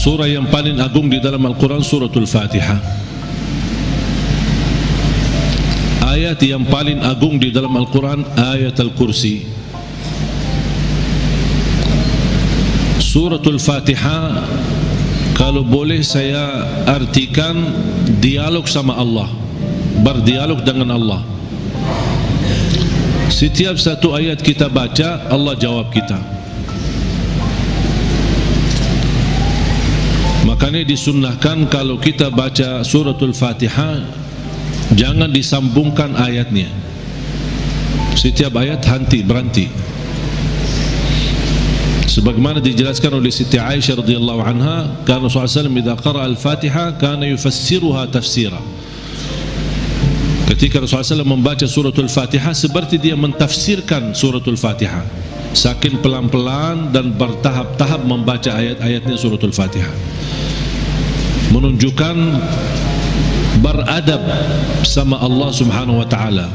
Surah yang paling agung di dalam Al-Quran Suratul Fatihah. Ayat yang paling agung di dalam Al-Quran ayat Al-Kursi. Suratul Fatihah kalau boleh saya artikan dialog sama Allah, berdialog dengan Allah. Setiap satu ayat kita baca, Allah jawab kita. Makanya disunnahkan kalau kita baca suratul Fatihah, jangan disambungkan ayatnya. Setiap ayat berhenti. Sebagaimana dijelaskan oleh Siti Aisyah radhiyallahu anha, karena Rasulullah SAW idza qara'a al-Fatihah kana yufassiruha tafsira. Ketika Rasulullah SAW membaca suratul Fatihah, seperti dia mentafsirkan suratul Fatihah, saking pelan-pelan dan bertahap-tahap membaca ayat-ayatnya suratul Fatihah, menunjukkan beradab sama Allah Subhanahu wa taala,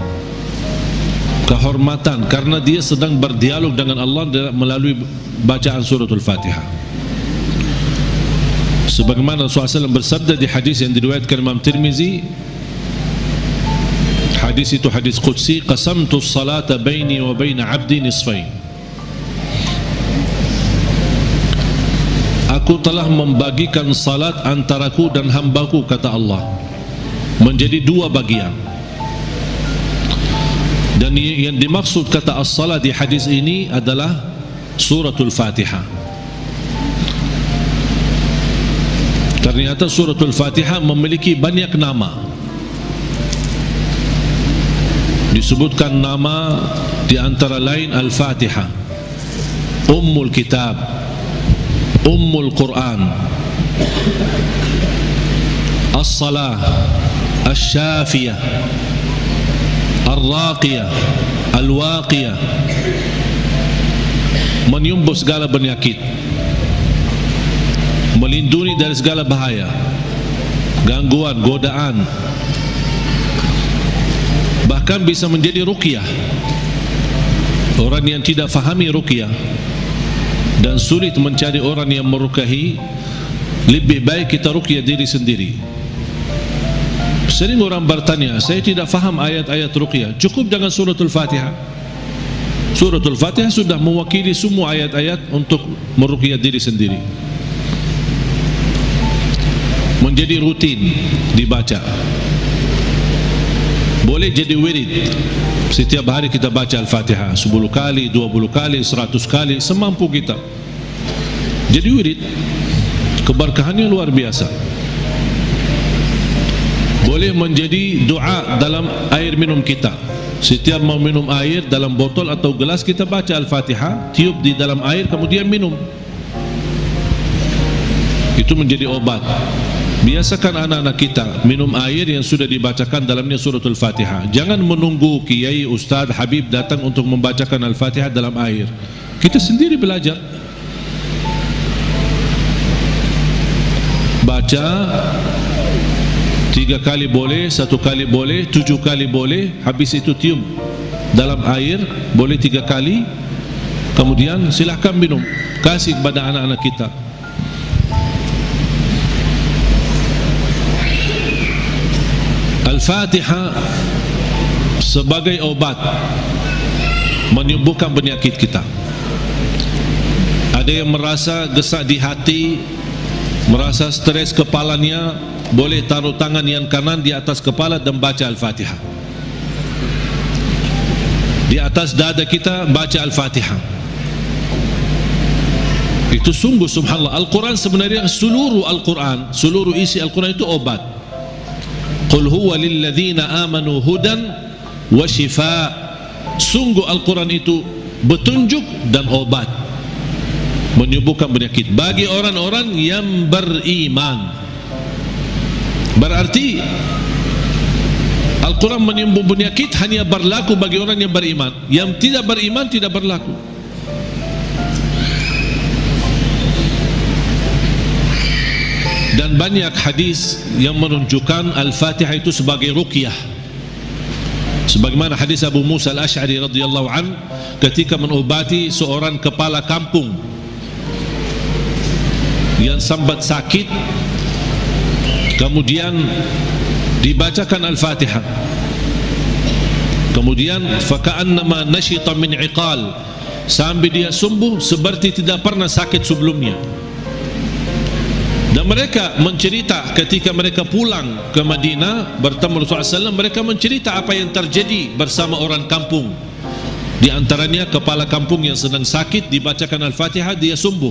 kehormatan, karena dia sedang berdialog dengan Allah melalui bacaan suratul Fatihah. Sebagaimana Rasulullah SAW bersabda di hadis yang diriwayatkan Imam Tirmizi, hadis itu hadis qudsi, qasamtu as-salata baini wa baina 'abdi nisfain. Aku telah membagikan salat antaraku dan hambaku, kata Allah, menjadi dua bagian. Dan yang dimaksud kata as-salat di hadis ini adalah suratul Fatihah. Ternyata suratul Fatihah memiliki banyak nama. Disebutkan nama di antara lain Al-Fatihah, Ummul Kitab, Ummul Quran, As-Salah, Asy-Syafiyah, Ar-Raqiyah, Al-Waqiyah, menyembuh segala penyakit, melindungi dari segala bahaya, gangguan, godaan, bahkan bisa menjadi ruqyah. Orang yang tidak fahami ruqyah dan sulit mencari orang yang meruqyahi, lebih baik kita ruqyah diri sendiri. Sering orang bertanya, saya tidak faham ayat-ayat ruqyah, cukup dengan suratul Fatihah. Suratul Fatihah sudah mewakili semua ayat-ayat untuk meruqyah diri sendiri, menjadi rutin dibaca. Boleh jadi wirid, setiap hari kita baca Al-Fatihah 10 kali, 20 kali, 100 kali, semampu kita. Jadi wirid, keberkahannya luar biasa. Boleh menjadi doa dalam air minum kita. Setiap mau minum air dalam botol atau gelas, kita baca Al-Fatihah, tiup di dalam air, kemudian minum. Itu menjadi obat. Biasakan anak-anak kita minum air yang sudah dibacakan dalamnya suratul Fatihah. Jangan menunggu kiai, ustaz, habib datang untuk membacakan Al-Fatihah dalam air. Kita sendiri belajar. Baca 3 kali boleh, 1 kali boleh, 7 kali boleh. Habis itu tiup dalam air, boleh 3 kali. Kemudian silahkan minum. Kasih kepada anak-anak kita. Al-Fatihah sebagai obat menyembuhkan penyakit kita. Ada yang merasa gesak di hati, merasa stres kepalanya, boleh taruh tangan yang kanan di atas kepala dan baca Al-Fatihah. Di atas dada kita baca Al-Fatihah. Itu sungguh subhanallah, Al-Quran sebenarnya seluruh Al-Quran, seluruh isi Al-Quran itu obat. Qul huwa lilladzina amanu hudan wa shifa. Sungguh Al-Quran itu petunjuk dan obat, menyembuhkan penyakit bagi orang-orang yang beriman. Berarti Al-Quran menyembuh penyakit hanya berlaku bagi orang yang beriman. Yang tidak beriman tidak berlaku. Dan banyak hadis yang menunjukkan Al-Fatihah itu sebagai ruqyah. Sebagaimana hadis Abu Musa Al-Asy'ari radhiyallahu an ketika mengobati seorang kepala kampung. yang sambat sakit, kemudian dibacakan Al-Fatihah, kemudian faka'annama nashita min iqal, sampai dia sembuh seperti tidak pernah sakit sebelumnya. Dan mereka mencerita ketika mereka pulang ke Madinah bertemu Rasulullah SAW, mereka mencerita apa yang terjadi bersama orang kampung. Di antaranya kepala kampung yang sedang sakit, dibacakan Al-Fatihah, dia sembuh.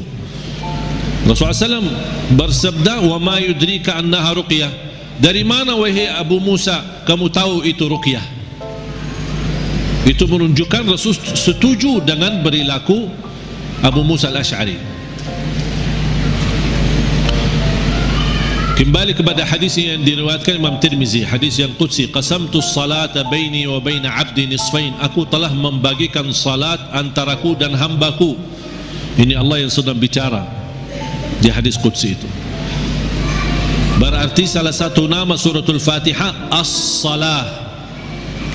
Rasulullah SAW bersabda, wa ma yudrika annaha ruqyah, dari mana wahai Abu Musa kamu tahu itu ruqyah? Itu menunjukkan Rasul setuju dengan perilaku Abu Musa al-Ash'ari. Kembali kepada hadis yang diriwayatkan Imam Tirmizi, hadis yang qudsi, qasamtu salata baini wa baina abdi nisfain, aku telah membagikan salat antaraku dan hambaku. Ini Allah yang sedang bicara di hadis qudsi itu. Berarti salah satu nama suratul Fatihah as-salah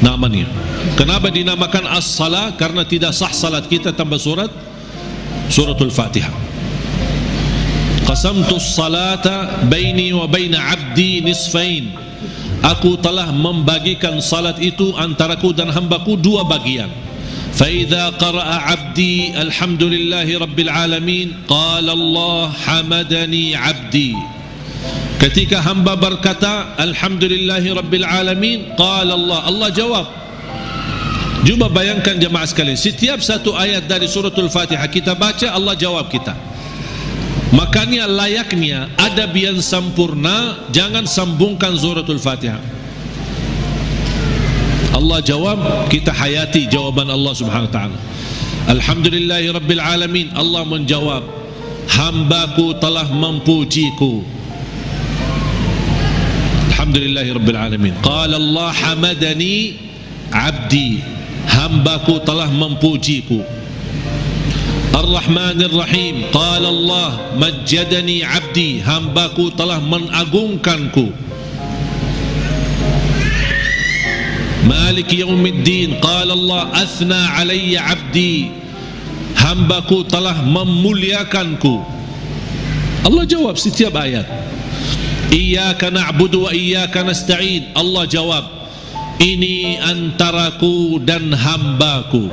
namanya. Kenapa dinamakan as-salah? Karena tidak sah salat kita tanpa suratul Fatihah. Qasamtu salata baini wa baina abdi nisfain, aku telah membagikan salat itu antaraku dan hambaku dua bagian. Fa idza qara'a abdi alhamdulillahi rabbil alamin qala Allah hamadani abdi, ketika hamba berkata alhamdulillahi rabbil alamin qala Allah, Allah jawab. Cuba bayangkan jemaah sekalian, setiap satu ayat dari suratul Fatihah kita baca, Allah jawab kita. Makanya layaknya adab yang sempurna, jangan sambungkan suratul Fatihah. Allah jawab, kita hayati jawaban Allah subhanahu wa ta'ala. Alhamdulillahi rabbil alamin, Allah menjawab, hambaku telah memujiku. Alhamdulillahi rabbil alamin. Qala Allah hamadani abdi, hambaku telah memujiku. Ar-Rahmanir Rahim, qala Allah majjadani abdi, hambaku telah mengagungkanku. Malik yaumiddin, qala Allah athna alayya abdi, hambaku telah memuliakanku. Allah jawab setiap ayat. Iyyaka na'budu wa iyyaka nasta'in, Allah jawab, ini antaraku dan hambaku.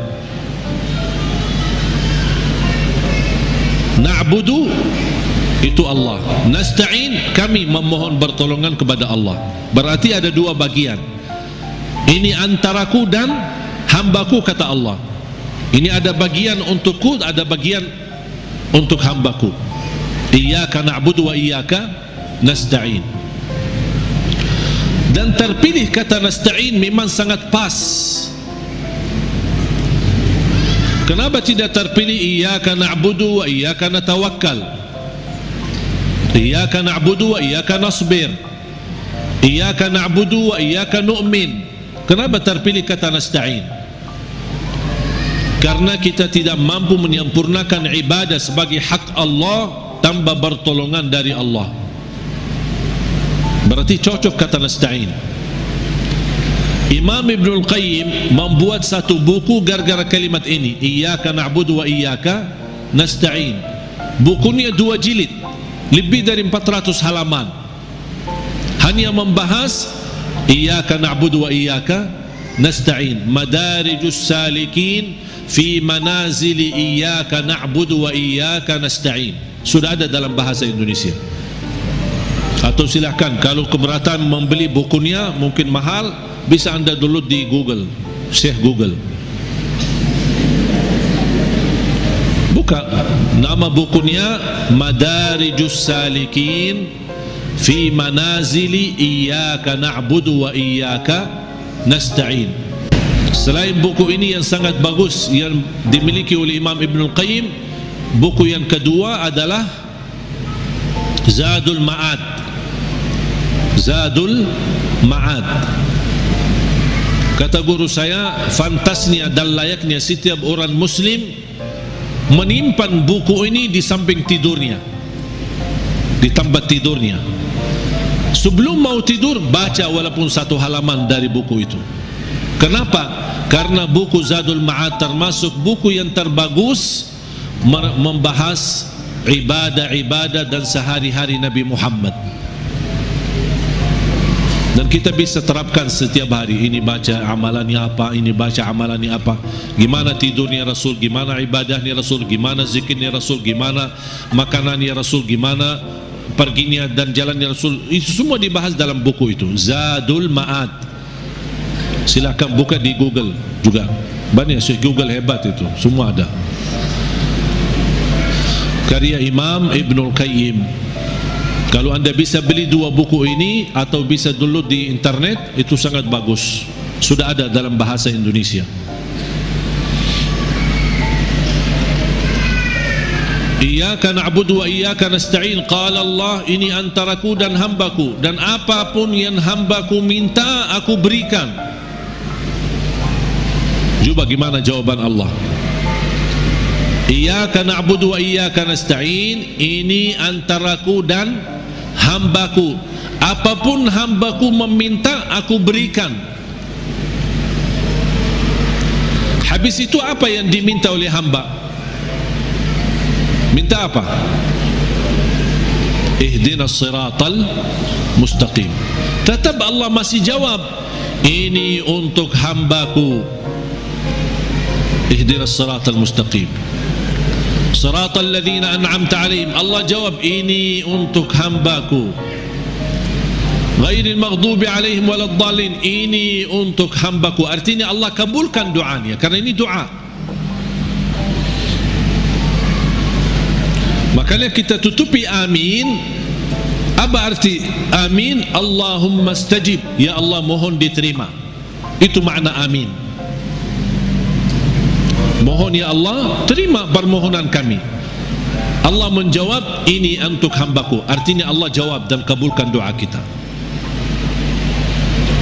Na'budu itu Allah, nasta'in kami memohon pertolongan kepada Allah. Berarti ada dua bagian. Ini antaraku dan hambaku kata Allah. Ini ada bagian untukku, ada bagian untuk hambaku. Iyyaka na'budu wa iyyaka nasta'in. Dan terpilih kata nasta'in memang sangat pas. Kenapa tidak terpilih iyyaka na'budu wa iyyaka natawakkal? Iyyaka na'budu wa iyyaka nasbir. Iyyaka na'budu wa iyyaka nu'min. Kenapa terpilih kata nasta'in? Karena kita tidak mampu menyempurnakan ibadah sebagai hak Allah tanpa pertolongan dari Allah. Berarti cocok kata nasta'in. Imam Ibnul Qayyim membuat satu buku gara-gara kalimat ini, Iyyaka na'budu wa iyyaka nasta'in. Bukunya 2 jilid, lebih dari 400 halaman, hanya membahas Iyyaka na'budu wa iyyaka nasta'in. Madarijus salikin fi manazili iyyaka na'budu wa iyyaka nasta'in. Sudah ada dalam bahasa Indonesia. Atau silahkan kalau keberatan membeli bukunya, mungkin mahal, bisa anda download di Google, Syekh Google. Buka nama bukunya Madarijus Salikin fi Manazili Iyyaka Na'budu wa Iyyaka Nasta'in. Selain buku ini yang sangat bagus yang dimiliki oleh Imam Ibnul Qayyim, buku yang kedua adalah Zadul Ma'ad. Zadul Ma'ad. Kata guru saya, fantasnya dan layaknya setiap orang muslim menyimpan buku ini di samping tidurnya, di tempat tidurnya. Sebelum mau tidur, baca walaupun 1 halaman dari buku itu. Kenapa? Karena buku Zadul Ma'ad termasuk buku yang terbagus membahas ibadah-ibadah dan sehari-hari Nabi Muhammad. Dan kita bisa terapkan setiap hari. Ini baca amalannya apa, ini baca amalannya apa, gimana tidurnya Rasul, gimana ibadahnya Rasul, gimana zikirnya Rasul, gimana makanannya Rasul, gimana perginya dan jalannya Rasul. Itu semua dibahas dalam buku itu, Zadul Ma'ad. Silakan buka di Google juga, banyak sih, Google hebat itu, semua ada. Karya Imam Ibnul Qayyim. Kalau anda bisa beli dua buku ini atau bisa download di internet, itu sangat bagus. Sudah ada dalam bahasa Indonesia. Iyyaka na'budu wa iyyaka nasta'in. Qala Allah, ini antaraku dan hambaku, dan apapun yang hambaku minta aku berikan. Coba gimana jawaban Allah? Iyyaka na'budu wa iyyaka nasta'in, ini antaraku dan hambaku, apapun hambaku meminta aku berikan. Habis itu apa yang diminta oleh hamba? Minta apa? Ihdinas siratal mustaqim. Tetap Allah masih jawab, ini untuk hambaku. Ihdinas siratal mustaqim, siratal ladzina an'amta alaihim. Allah jawab, ini untuk hambaku. Ghairil maghdubi alaihim waladdallin, ini untuk hambaku. Artinya Allah kabulkan doanya, karena ini doa. Makanya kita tutupi amin. Apa arti amin? Allahumma stajib, ya Allah mohon diterima. Itu makna amin. Mohon ya Allah, terima permohonan kami. Allah menjawab, ini untuk hambaku. Artinya Allah jawab dan kabulkan doa kita.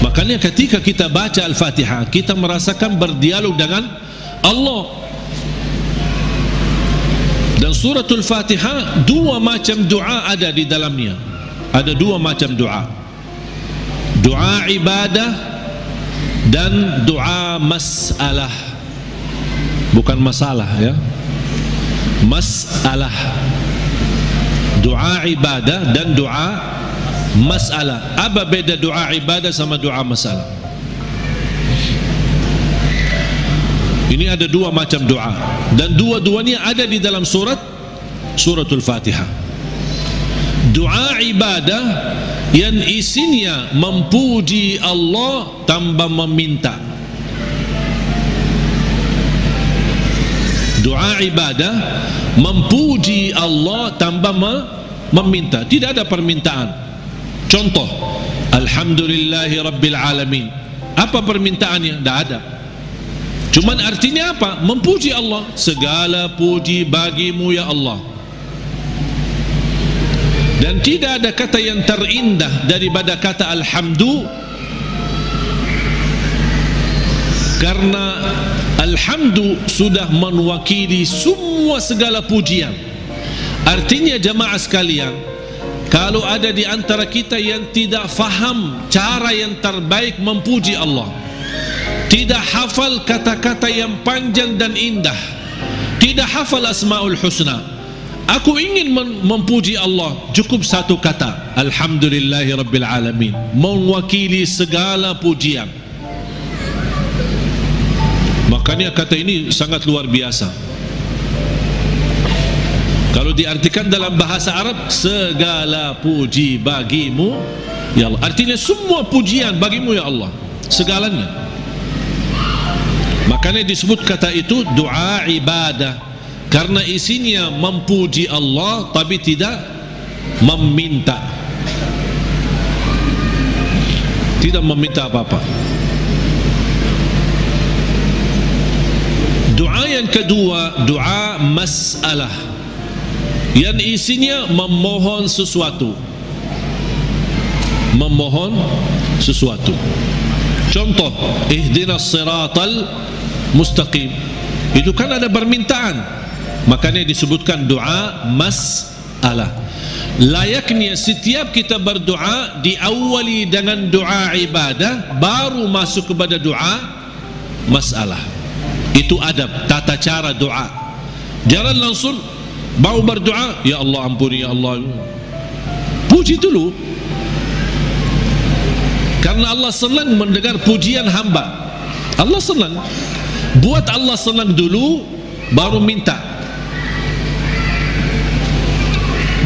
Makanya ketika kita baca Al-Fatihah, kita merasakan berdialog dengan Allah. Dan suratul Fatihah, dua macam doa ada di dalamnya. Ada dua macam doa, doa ibadah dan doa masalah. Bukan masalah ya, masalah. Doa ibadah dan doa masalah. Apa beda doa ibadah sama doa masalah? Ini ada dua macam doa, dan dua-duanya ada di dalam suratul Fatihah. Doa ibadah yang isinya memuji Allah tanpa meminta. Doa ibadah memuji Allah tanpa meminta, tidak ada permintaan. Contoh, alhamdulillahi rabbil alamin. Apa permintaannya? Tidak ada. Cuman artinya apa? Memuji Allah. Segala puji bagimu ya Allah. Dan tidak ada kata yang terindah daripada kata alhamdu, karena alhamdu sudah mewakili semua segala pujian. Artinya jamaah sekalian, kalau ada di antara kita yang tidak faham cara yang terbaik memuji Allah, tidak hafal kata-kata yang panjang dan indah, tidak hafal asmaul husna, aku ingin memuji Allah, cukup satu kata, alhamdulillahi rabbil alamin, mewakili segala pujian. Makanya kata ini sangat luar biasa. Kalau diartikan dalam bahasa Arab, segala puji bagimu ya Allah, artinya semua pujian bagimu ya Allah, segalanya. Makanya disebut kata itu doa ibadah, karena isinya memuji Allah tapi tidak meminta, tidak meminta apa-apa. Doa yang kedua, doa masalah, yang isinya memohon sesuatu. Memohon sesuatu. Contoh, ihdinas siratal mustaqim, itu kan ada permintaan, makanya disebutkan doa masalah. Layaknya setiap kita berdoa diawali dengan doa ibadah, baru masuk kepada doa masalah. Itu adab, tata cara doa. Jangan langsung Mau berdoa, ya Allah ampuni, ya Allah. Puji dulu. Karena Allah senang mendengar pujian hamba. Allah senang. Buat Allah senang dulu, baru minta.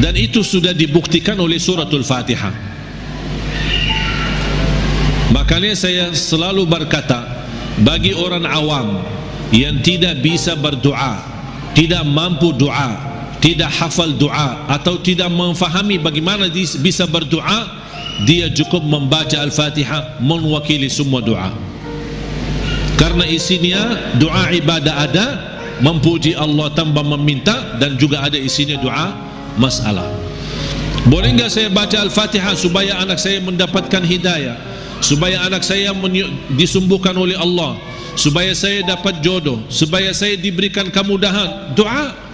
Dan itu sudah dibuktikan oleh suratul Fatihah. Makanya saya selalu berkata, bagi orang awam yang tidak bisa berdoa, tidak mampu doa, tidak hafal doa, atau tidak memfahami bagaimana bisa berdoa, dia cukup membaca Al-Fatihah mewakili semua doa. Karena isinya doa ibadah ada, memuji Allah tanpa meminta, dan juga ada isinya doa masalah. Boleh enggak saya baca Al-Fatihah supaya anak saya mendapatkan hidayah, supaya anak saya disembuhkan oleh Allah, supaya saya dapat jodoh, supaya saya diberikan kemudahan? Doa.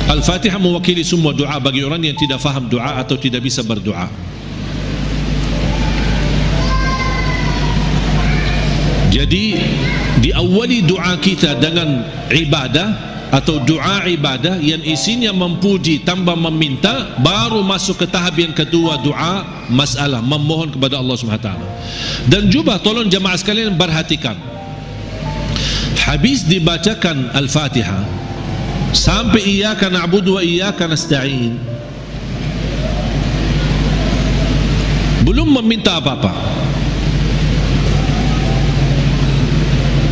Al-Fatihah mewakili semua doa bagi orang yang tidak faham doa atau tidak bisa berdoa. Jadi diawali doa kita dengan ibadah atau doa ibadah yang isinya memuji tanpa meminta, baru masuk ke tahap yang kedua, doa masalah, memohon kepada Allah SWT. Dan juga tolong jemaah sekalian perhatikan, habis dibacakan Al-Fatihah sampai iyyaka na'budu wa iyyaka nasta'in, belum meminta apa-apa.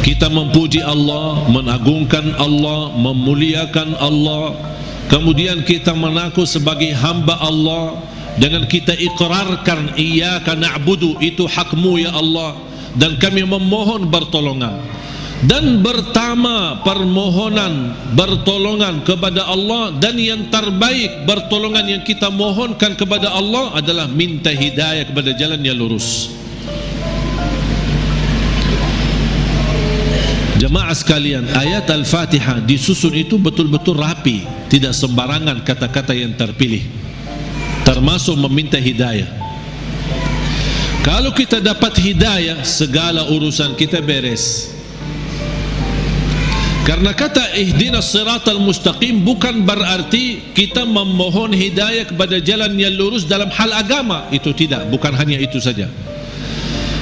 Kita memuji Allah, mengagungkan Allah, memuliakan Allah, kemudian kita mengaku sebagai hamba Allah, dengan kita ikrarkan iyyaka na'budu, itu hakmu ya Allah, dan kami memohon pertolongan. Dan pertama permohonan bertolongan kepada Allah, dan yang terbaik pertolongan yang kita mohonkan kepada Allah adalah minta hidayah kepada jalan yang lurus. Jemaah sekalian, ayat Al-Fatihah disusun itu betul-betul rapi, tidak sembarangan kata-kata yang terpilih, termasuk meminta hidayah. Kalau kita dapat hidayah, segala urusan kita beres. Karena kata ihdinas siratal mustaqim bukan berarti kita memohon hidayah kepada jalan yang lurus dalam hal agama, itu tidak, bukan hanya itu saja.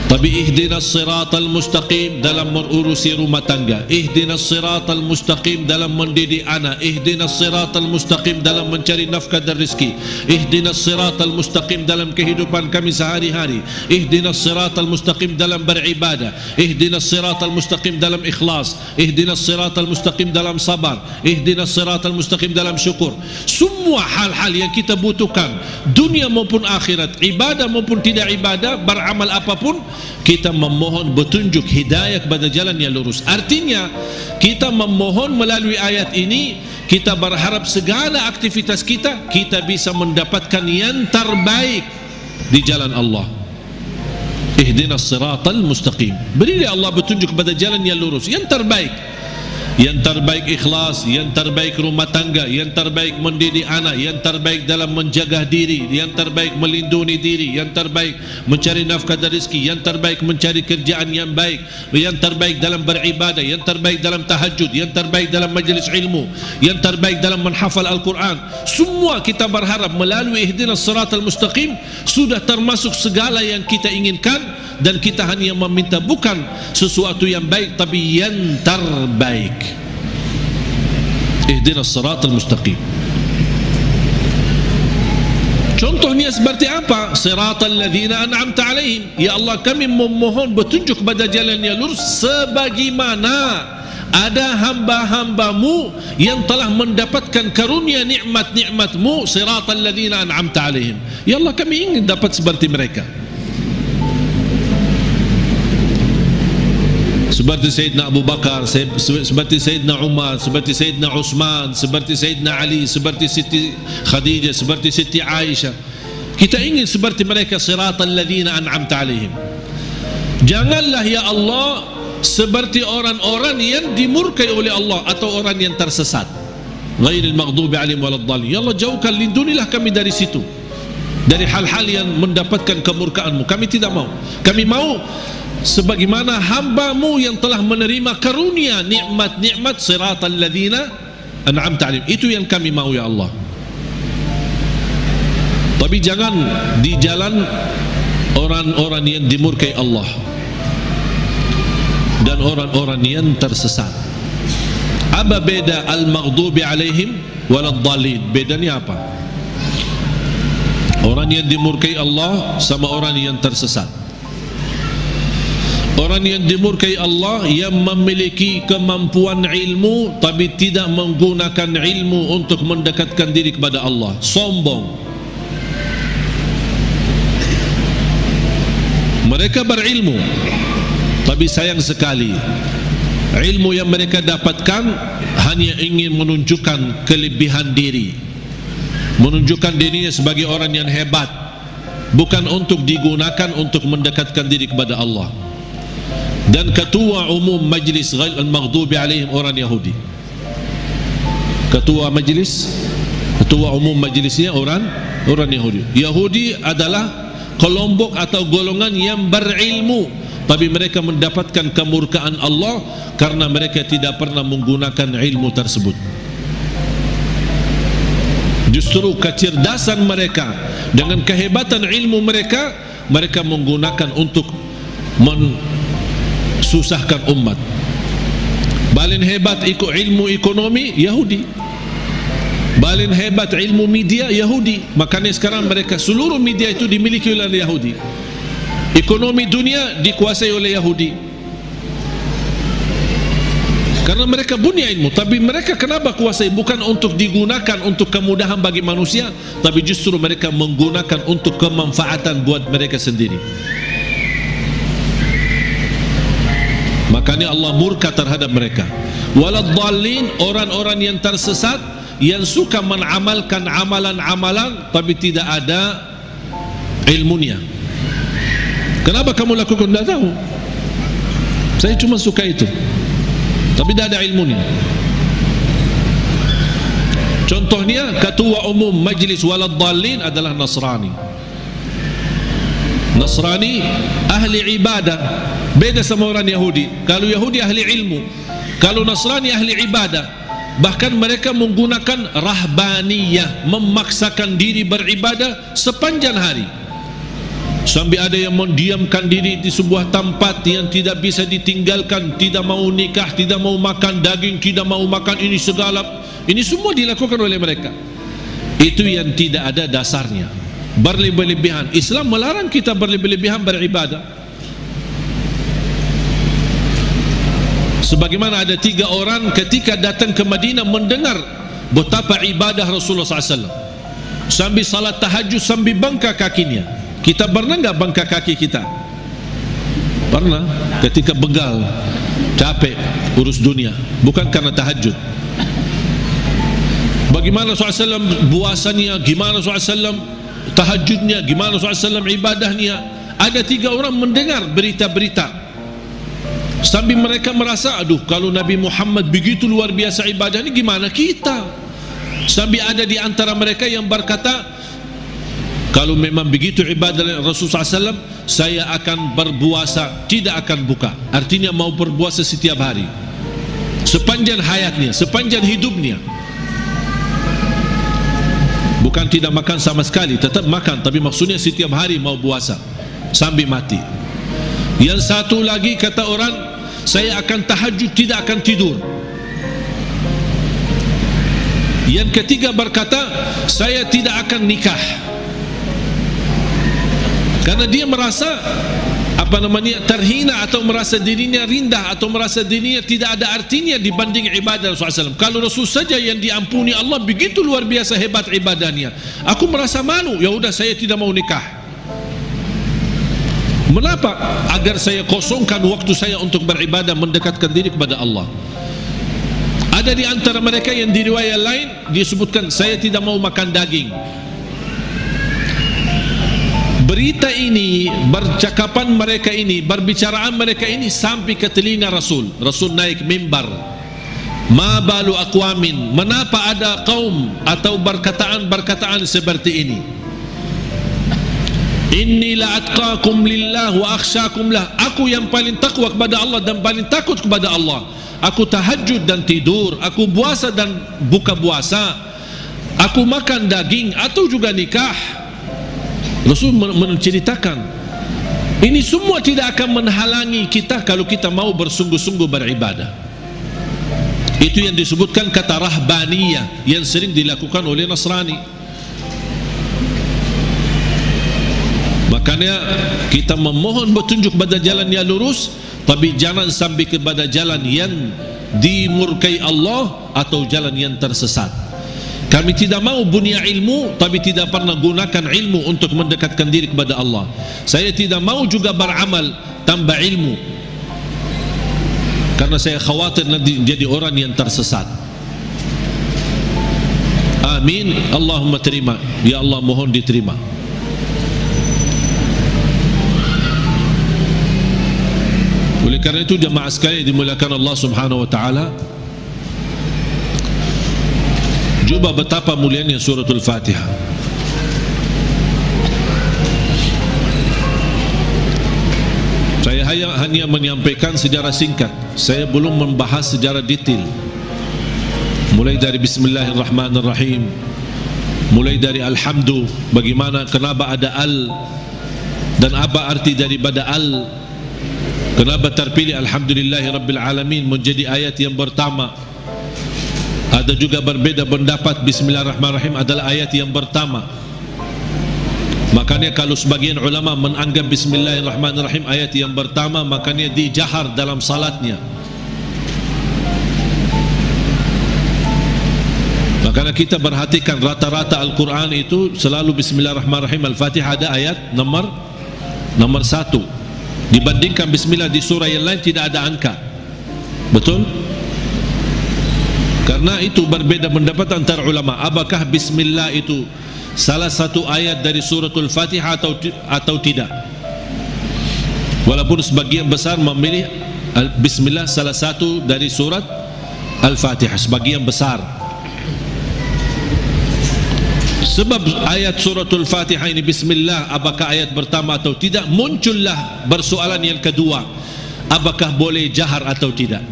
Tapi ihdinas siratal mustaqim dalam mengurusi rumah tangga, ihdinas siratal mustaqim dalam mendidik anak, ihdinas siratal mustaqim dalam mencari nafkah dan rezeki, ihdinas siratal mustaqim dalam kehidupan kami sehari-hari, ihdinas siratal mustaqim dalam beribadah, ihdinas siratal mustaqim dalam ikhlas, ihdinas siratal mustaqim dalam sabar, ihdinas siratal mustaqim dalam syukur. Semua hal-hal yang kita butuhkan, dunia maupun akhirat, ibadah maupun tidak ibadah, beramal apapun, kita memohon petunjuk hidayah kepada jalan yang lurus. Artinya kita memohon melalui ayat ini, kita berharap segala aktivitas kita bisa mendapatkan yang terbaik di jalan Allah. Ihdinas siratal mustaqim, berilah Allah petunjuk kepada jalan yang lurus, yang terbaik. Yang terbaik ikhlas, yang terbaik rumah tangga, yang terbaik mendidik anak, yang terbaik dalam menjaga diri, yang terbaik melindungi diri, yang terbaik mencari nafkah dan rezeki, yang terbaik mencari kerjaan yang baik, yang terbaik dalam beribadah, yang terbaik dalam tahajud, yang terbaik dalam majlis ilmu, yang terbaik dalam menghafal Al-Quran. Semua kita berharap melalui ihdinas siratal mustaqim sudah termasuk segala yang kita inginkan, dan kita hanya meminta bukan sesuatu yang baik, tapi yang terbaik. Ihdinas siratal mustaqim. Contohnya seperti apa? Siratal ladzina an'amta alaihim. Ya Allah, kami memohon petunjuk kepada jalan yang lurus sebagaimana ada hamba-hambamu yang telah mendapatkan karunia nikmat-nikmatmu. Siratal ladzina an'amta alaihim. Ya Allah, kami ingin dapat seperti mereka. Seperti Sayyidina Abu Bakar, seperti Sayyidina Umar, seperti Sayyidina Utsman, seperti Sayyidina Ali, seperti Siti Khadijah, seperti Siti Aisyah. Kita ingin seperti mereka, siratal ladzina an'amta alaihim. Janganlah ya Allah seperti orang-orang yang dimurkai oleh Allah atau orang yang tersesat. Ghairil maghdubi alaihim waladdallin. Ya Allah, jauhkan, lindungilah kami dari situ, dari hal-hal yang mendapatkan kemurkaan-Mu. Kami tidak mau. Kami mau sebagaimana hamba-Mu yang telah menerima karunia nikmat-nikmat, siratal ladzina an'amta 'alaihim. Itu yang kami mau ya Allah. Tapi jangan di jalan orang-orang yang dimurkai Allah dan orang-orang yang tersesat. Apa beda al-maghdubi alaihim waladdallin? Bedanya apa? Orang yang dimurkai Allah sama orang yang tersesat. Orang yang dimurkai Allah yang memiliki kemampuan ilmu tapi tidak menggunakan ilmu untuk mendekatkan diri kepada Allah, sombong. Mereka berilmu, tapi sayang sekali ilmu yang mereka dapatkan hanya ingin menunjukkan kelebihan diri, menunjukkan dirinya sebagai orang yang hebat, bukan untuk digunakan untuk mendekatkan diri kepada Allah. Dan ketua umum majlis al-maghdubi alaihim orang Yahudi, ketua umum majlisnya orang Yahudi. Yahudi adalah kelompok atau golongan yang berilmu, tapi mereka mendapatkan kemurkaan Allah karena mereka tidak pernah menggunakan ilmu tersebut. Justru kecerdasan mereka dengan kehebatan ilmu mereka, mereka menggunakan untuk mensusahkan umat. Paling hebat ikut ilmu ekonomi Yahudi, paling hebat ilmu media Yahudi. Makanya sekarang mereka seluruh media itu dimiliki oleh Yahudi. Ekonomi dunia dikuasai oleh Yahudi. Karena mereka punya ilmu, tapi mereka kenapa kuasai? Bukan untuk digunakan untuk kemudahan bagi manusia, tapi justru mereka menggunakan untuk kemanfaatan buat mereka sendiri. Makanya Allah murka terhadap mereka. Waladdallin, orang-orang yang tersesat, yang suka mengamalkan amalan-amalan tapi tidak ada ilmunya. Kenapa kamu lakukan? Tidak tahu, saya cuma suka itu, tapi tidak ada ilmunya. Contohnya ketua umum majlis waladdallin adalah Nasrani. Nasrani ahli ibadah, beda sama orang Yahudi. Kalau Yahudi ahli ilmu, kalau Nasrani ahli ibadah. Bahkan mereka menggunakan rahbaniyah, memaksakan diri beribadah sepanjang hari, sampai ada yang mendiamkan diri di sebuah tempat yang tidak bisa ditinggalkan, tidak mau nikah, tidak mau makan daging, tidak mau makan ini segala. Ini semua dilakukan oleh mereka. Itu yang tidak ada dasarnya, berlebih-lebihan. Islam melarang kita berlebih-lebihan beribadah. Sebagaimana ada 3 orang ketika datang ke Madinah mendengar betapa ibadah Rasulullah SAW, sambil salat tahajud, sambil bangka kakinya. Kita pernah enggak bangka kaki kita? Pernah, ketika begal, capek urus dunia, bukan karena tahajud. Bagaimana SAW puasanya, gimana SAW tahajudnya, gimana SAW ibadahnya. Ada 3 orang mendengar berita-berita, sambil mereka merasa, aduh, kalau Nabi Muhammad begitu luar biasa ibadahnya, gimana kita? Sambil ada di antara mereka yang berkata, kalau memang begitu ibadah Rasulullah SAW, saya akan berpuasa, tidak akan buka. Artinya mau berpuasa setiap hari, sepanjang hayatnya, sepanjang hidupnya. Bukan tidak makan sama sekali, tetap makan, tapi maksudnya setiap hari mau puasa sambil mati. Yang satu lagi kata orang, saya akan tahajud, tidak akan tidur. Yang ketiga berkata, saya tidak akan nikah, karena dia merasa terhina, atau merasa dirinya rendah, atau merasa dirinya tidak ada artinya dibanding ibadah Rasulullah SAW. Kalau Rasul saja yang diampuni Allah begitu luar biasa hebat ibadahnya, aku merasa malu, ya udah saya tidak mau nikah. Mengapa? Agar saya kosongkan waktu saya untuk beribadah, mendekatkan diri kepada Allah. Ada di antara mereka yang di riwayat lain disebutkan, saya tidak mau makan daging. Berita ini, bercakapan mereka ini, berbicaraan mereka ini sampai ke telinga Rasul. Rasul naik mimbar. Ma balu aqwamin, menapa ada kaum atau berkataan-berkataan seperti ini? Inni la atqakum lillah wa akhsyakum lah. Aku yang paling takwa kepada Allah dan paling takut kepada Allah. Aku tahajud dan tidur, aku puasa dan buka puasa, aku makan daging atau juga nikah. Rasul menceritakan ini semua tidak akan menghalangi kita kalau kita mau bersungguh-sungguh beribadah. Itu yang disebutkan kata rahbaniyah yang sering dilakukan oleh Nasrani. Makanya kita memohon petunjuk pada jalan yang lurus, tapi jangan sampai kepada jalan yang dimurkai Allah atau jalan yang tersesat. Kami tidak mau punya ilmu tapi tidak pernah gunakan ilmu untuk mendekatkan diri kepada Allah. Saya tidak mau juga beramal tanpa ilmu, karena saya khawatir nanti jadi orang yang tersesat. Amin. Allahumma terima. Ya Allah, mohon diterima. Oleh karena itu jemaah sekalian dimuliakan Allah Subhanahu wa taala, coba betapa mulianya suratul Fatihah. Saya hanya menyampaikan sejarah singkat. Saya belum membahas sejarah detail. Mulai dari bismillahirrahmanirrahim, mulai dari alhamdu, bagaimana, kenapa ada al dan apa arti daripada al, kenapa terpilih alhamdulillahirabbil alamin menjadi ayat yang pertama. Ada juga berbeda pendapat bismillahirrahmanirrahim adalah ayat yang pertama. Makanya kalau sebagian ulama menganggap bismillahirrahmanirrahim ayat yang pertama, makanya dijahar dalam salatnya. Makanya kita perhatikan rata-rata Al-Quran itu selalu bismillahirrahmanirrahim. Al-Fatihah ada ayat nomor 1. Dibandingkan bismillah di surah yang lain tidak ada angka. Betul? Karena itu berbeda pendapat antara ulama. Apakah bismillah itu salah satu ayat dari suratul Fatihah atau tidak? Walaupun sebagian besar memilih bismillah salah satu dari surat Al-Fatihah, sebagian besar. Sebab ayat suratul Fatihah ini bismillah, apakah ayat pertama atau tidak? Muncullah persoalan yang kedua, apakah boleh jahar atau tidak?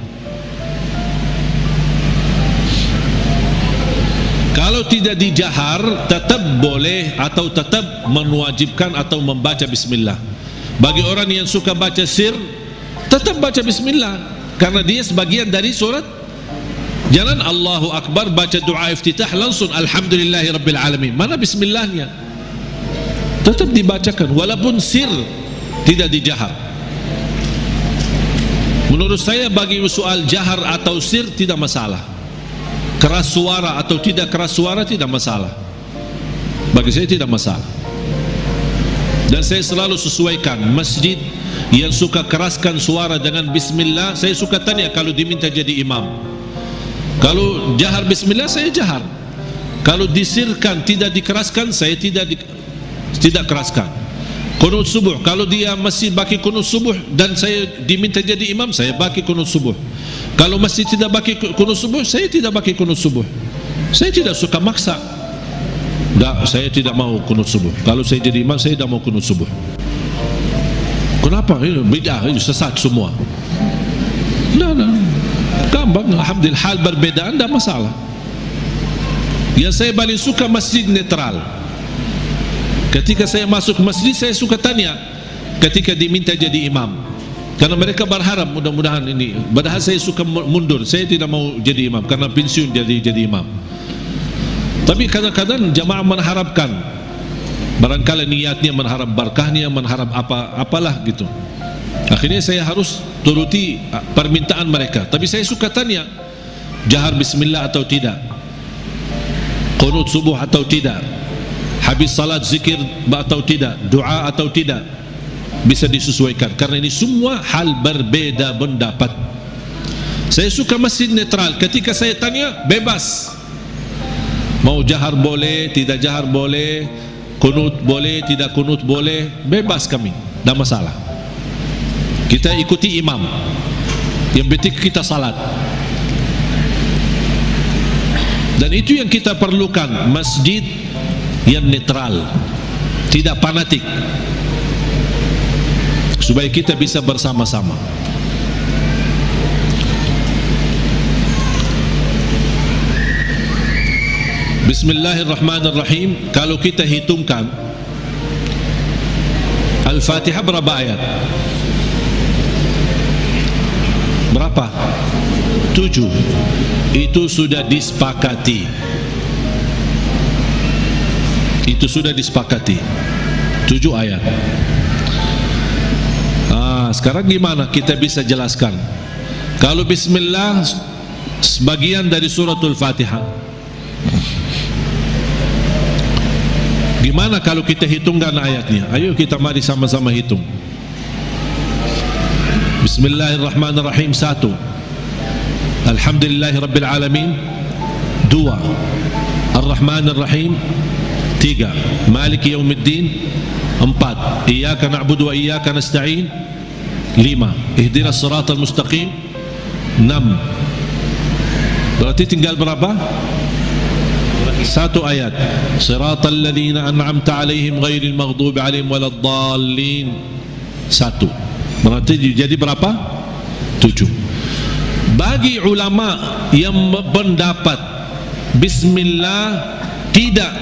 Kalau tidak dijahar tetap boleh atau tetap mewajibkan atau membaca bismillah. Bagi orang yang suka baca sir, tetap baca bismillah karena dia sebagian dari surat. Jangan Allahu Akbar baca doa iftitah langsung alhamdulillahirabbil alamin. Mana bismillahnya? Tetap dibacakan walaupun sir, tidak dijahar. Menurut saya bagi soal jahar atau sir tidak masalah. Keras suara atau tidak keras suara tidak masalah. Bagi saya tidak masalah. Dan saya selalu sesuaikan. Masjid yang suka keraskan suara dengan bismillah, saya suka tanya kalau diminta jadi imam. Kalau jahar bismillah saya jahar. Kalau disirkan tidak dikeraskan, saya tidak keraskan. Qunut subuh, kalau dia masih baki qunut subuh dan saya diminta jadi imam, saya baki qunut subuh. Kalau masih tidak baki qunut subuh, saya tidak baki qunut subuh. Saya tidak suka maksa. Enggak, saya tidak mau qunut subuh. Kalau saya jadi imam, saya tidak mau qunut subuh. Kenapa? Ini bid'ah, ini sesat semua. Nah, gampang, alhamdulillah, hal berbeda, tidak masalah. Yang saya paling suka masjid netral. Ketika saya masuk masjid, saya suka tanya ketika diminta jadi imam, karena mereka berharap mudah-mudahan ini. Padahal saya suka mundur, saya tidak mau jadi imam karena pensiun jadi imam. Tapi kadang-kadang jamaah mengharapkan, barangkali niatnya mengharap berkahnya, mengharap apalah gitu. Akhirnya saya harus turuti permintaan mereka. Tapi saya suka tanya, jahar bismillah atau tidak, qunut subuh atau tidak, habis salat zikir atau tidak, doa atau tidak, bisa disesuaikan. Karena ini semua hal berbeda pendapat. Saya suka masjid netral. Ketika saya tanya, bebas. Mau jahar boleh, tidak jahar boleh, kunut boleh, tidak kunut boleh, bebas kami, tidak masalah. Kita ikuti imam, yang penting kita salat. Dan itu yang kita perlukan, masjid yang netral. tidak fanatik, supaya kita bisa bersama-sama. Bismillahirrahmanirrahim. Kalau kita hitungkan Al-Fatihah berapa ayat? Berapa? 7. Itu sudah disepakati. Itu sudah disepakati. 7 ayat. Sekarang gimana kita bisa jelaskan? Kalau Bismillah sebagian dari suratul Fatihah, gimana kalau kita hitungkan ayatnya? Ayo kita mari sama-sama hitung. Bismillahirrahmanirrahim 1, Alhamdulillahirabbil alamin 2, Ar-Rahmanir-Rahim 3, Maliki yaumiddin 4, Iyyaka na'budu wa iyyaka nasta'in 5, Ihdinas siratal mustaqim 6. Berarti tinggal berapa? 1 ayat. Siratal ladzina an'amta 'alaihim ghairil maghdubi 'alaihim waladdallin. 1. Berarti jadi berapa? 7. Bagi ulama yang berpendapat Bismillah tidak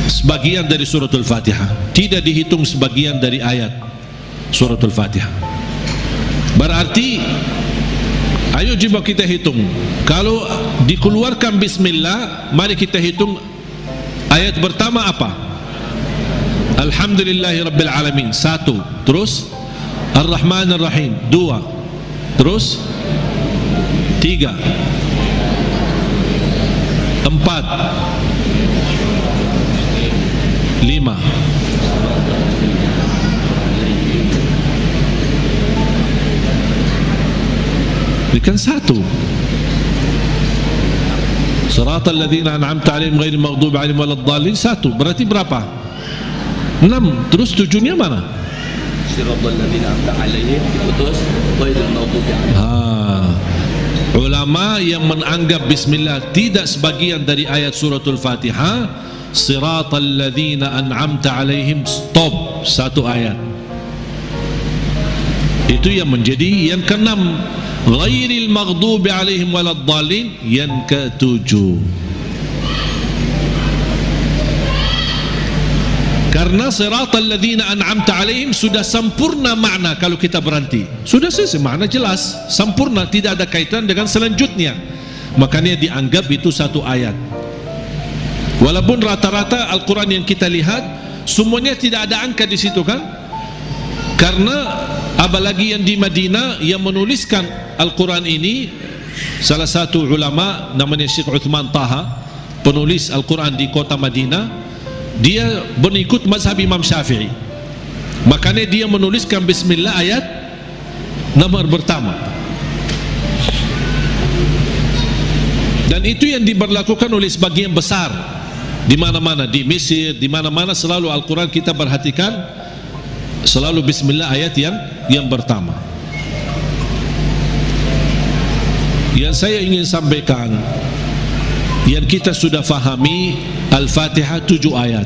sebagian dari suratul Fatihah, tidak dihitung sebagian dari ayat suratul Fatihah, berarti ayo coba kita hitung. Kalau dikeluarkan Bismillah, mari kita hitung ayat pertama apa? Alhamdulillahirabbil alamin 1, terus Ar-Rahmanir-Rahim 2, terus 3, 4, 5. Ini kan 1. Siratal ladzina an'amta 'alaihim ghairil maghdubi 'alaihim waladdallin 1. Berarti berapa? 6. Terus 7-nya mana? Siratal ladzina an'amta 'alaihim putus ghairil maghdubi 'alaihim. Ulama yang menganggap Bismillah tidak sebagian dari ayat suratul Fatihah, Siratal ladzina an'amta 'alaihim, stop 1 ayat. Itu yang menjadi yang ke-6. Ghairil maghdubi 'alaihim waladdallin yang ke-7. Karena siratal ladzina an'amta 'alaihim sudah sempurna makna. Kalau kita berhenti sudah selesai, makna jelas, sempurna, tidak ada kaitan dengan selanjutnya. Makanya dianggap itu 1 ayat. Walaupun rata-rata Al-Quran yang kita lihat semuanya tidak ada angka di situ kan? Karena apalagi yang di Madinah yang menuliskan Al-Quran ini, salah satu ulama namanya Syekh Uthman Taha, penulis Al-Quran di kota Madinah, dia mengikut mazhab Imam Syafi'i. Makanya dia menuliskan Bismillah ayat nomor pertama. Dan itu yang diberlakukan oleh sebagian besar di mana-mana, di Mesir, di mana-mana selalu Al-Quran kita perhatikan selalu Bismillah ayat yang pertama. Yang saya ingin sampaikan, yang kita sudah fahami, Al-Fatihah 7 ayat.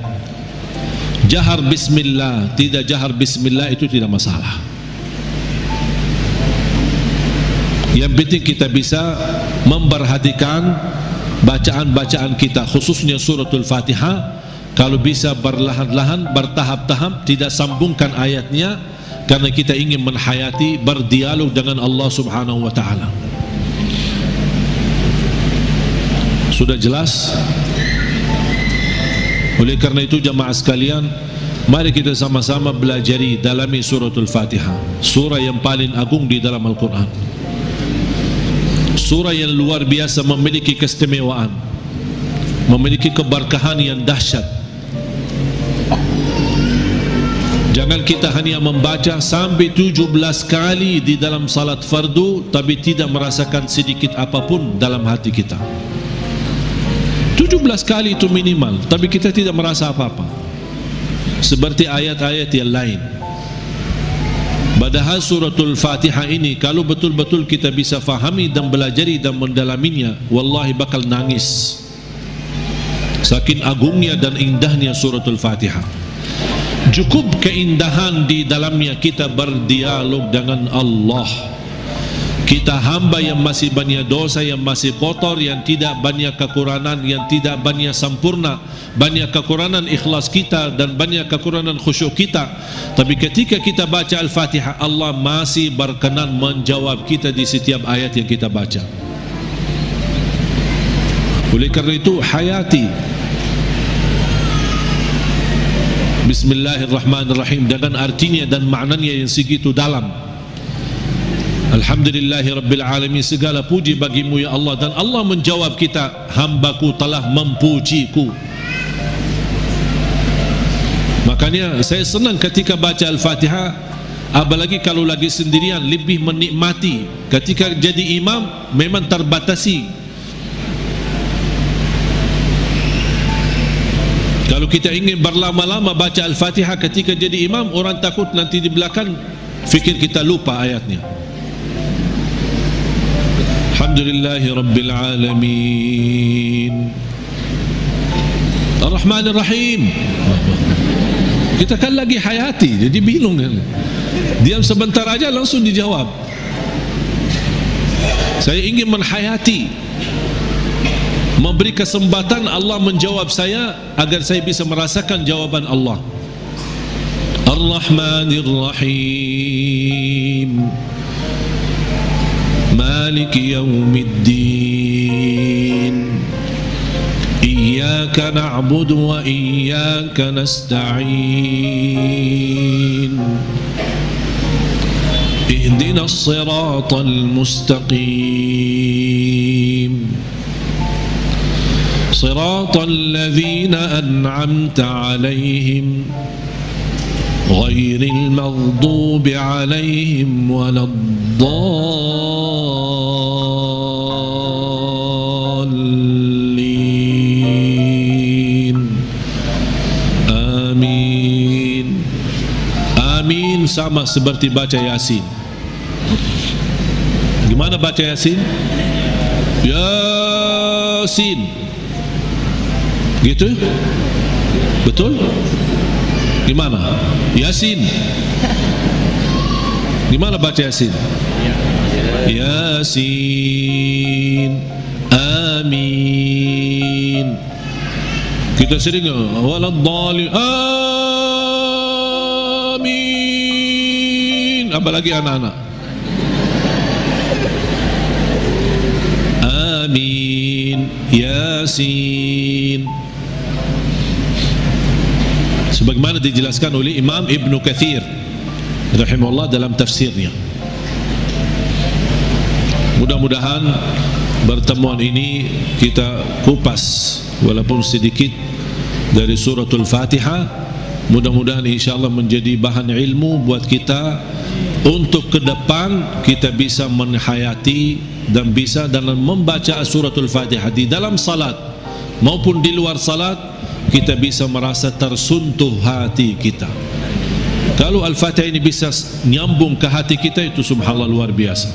Jahar Bismillah, tidak jahar Bismillah itu tidak masalah. Yang penting kita bisa memperhatikan bacaan-bacaan kita, khususnya suratul Fatihah. Kalau bisa berlahan-lahan, bertahap-tahap, tidak sambungkan ayatnya, karena kita ingin menhayati, berdialog dengan Allah Subhanahu wa ta'ala. Sudah jelas? Oleh karena itu jamaah sekalian, mari kita sama-sama belajari, dalami suratul Fatihah, surah yang paling agung di dalam Al-Quran, surah yang luar biasa, memiliki keistimewaan, memiliki keberkahan yang dahsyat. Jangan kita hanya membaca sampai 17 kali di dalam salat fardu tapi tidak merasakan sedikit apapun dalam hati kita. 17 kali itu minimal, tapi kita tidak merasa apa-apa, seperti ayat-ayat yang lain. Padahal suratul Fatihah ini kalau betul-betul kita bisa fahami dan belajari dan mendalaminya, wallahi bakal nangis Saking agungnya dan indahnya suratul Fatihah. Cukup keindahan di dalamnya kita berdialog dengan Allah. Kita hamba yang masih banyak dosa, yang masih kotor, yang tidak banyak kekurangan, yang tidak banyak sempurna, banyak kekurangan ikhlas kita dan banyak kekurangan khusyuk kita. Tapi ketika kita baca Al-Fatihah, Allah masih berkenan menjawab kita di setiap ayat yang kita baca. Oleh kerana itu, hayati Bismillahirrahmanirrahim dengan artinya dan maknanya yang segitu dalam. Alhamdulillahi Rabbil Alamin, segala puji bagimu ya Allah. Dan Allah menjawab kita, hambaku telah memujiku. Makanya saya senang ketika baca Al-Fatihah, apalagi kalau lagi sendirian, lebih menikmati. Ketika jadi imam memang terbatasi. Kalau kita ingin berlama-lama baca Al-Fatihah ketika jadi imam, orang takut nanti di belakang fikir kita lupa ayatnya. Alhamdulillahi Rabbil Alamin, Ar-Rahmanir-Rahim. Kita kan lagi hayati, jadi bingung kan. Diam sebentar aja langsung dijawab. Saya ingin menghayati, memberi kesempatan Allah menjawab saya agar saya bisa merasakan jawaban Allah. Ar-Rahmanir-Rahim, Maliki Yawmiddin, Iyyaka na'budu wa iyyaka nasta'in, Ihdinas siratal mustaqim, Siratal ladzina an'amta 'alaihim ghairil maghdubi 'alaihim waladdallin. Amin. Amin sama seperti baca Yasin. Gimana baca Yasin? Yasin, gitu? Betul? Gimana? Yasin. Gimana baca Yasin? Yasin. Amin. Kita sering waladdallin. Amin. Apalagi anak-anak. Amin. Yasin. Sebagaimana dijelaskan oleh Imam Ibn Kathir rahimahullah dalam tafsirnya. Mudah-mudahan pertemuan ini kita kupas walaupun sedikit dari suratul Fatihah. Mudah-mudahan insyaAllah menjadi bahan ilmu buat kita untuk ke depan kita bisa menghayati dan bisa dalam membaca suratul Fatihah di dalam salat maupun di luar salat, kita bisa merasa tersentuh hati kita. Kalau Al-Fatihah ini bisa nyambung ke hati kita, itu subhanallah luar biasa.